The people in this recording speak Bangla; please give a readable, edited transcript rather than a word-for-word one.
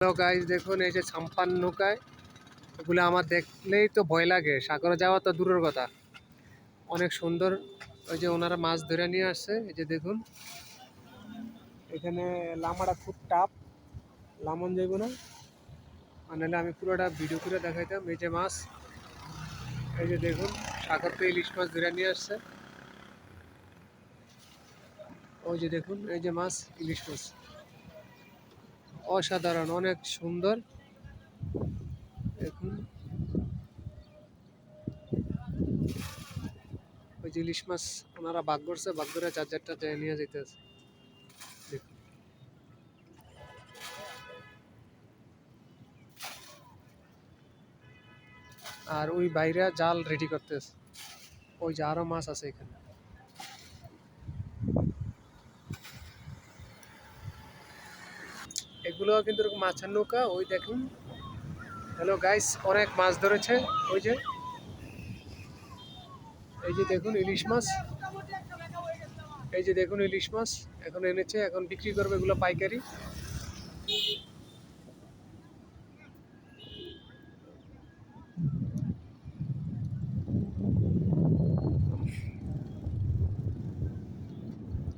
হ্যালো গাইস, দেখুন এই যে সাম্পান নৌকায়, এগুলো আমার দেখলেই তো ভয় লাগে। সাগরে যাওয়া তো দূরের কথা। অনেক সুন্দর। ওই যে ওনারা মাছ ধরে নিয়ে আসছে, এই যে দেখুন এখানে লামাটা খুব টাপ, লামন যাইব না। নাহলে আমি পুরোটা ভিডিও করে দেখাইতাম। এই যে মাছ, এই যে দেখুন সাগর থেকে ইলিশ মাছ ধরে নিয়ে আসছে। ওই যে দেখুন এই যে মাছ, ইলিশ মাছ অসাধারণ, অনেক সুন্দর। দেখুন ওই যে ইলিশ মাছ ওনারা ভাগ করছে, ভাগ করে চার চারটা নিয়ে যেতেছে। দেখুন আর ওই বাইরে জাল রেডি করতেছে। ওই যে আরো মাছ আছে এখানে। এগুলো কিন্তু এরকম মাছের নৌকা। ওই দেখুন, হ্যালো গাইস, অনেক মাছ ধরেছে। ওই যে এই যে দেখুন ইলিশ মাছ, এই যে দেখুন ইলিশ মাছ এখন এনেছে, এখন বিক্রি করবে এগুলো পাইকারি।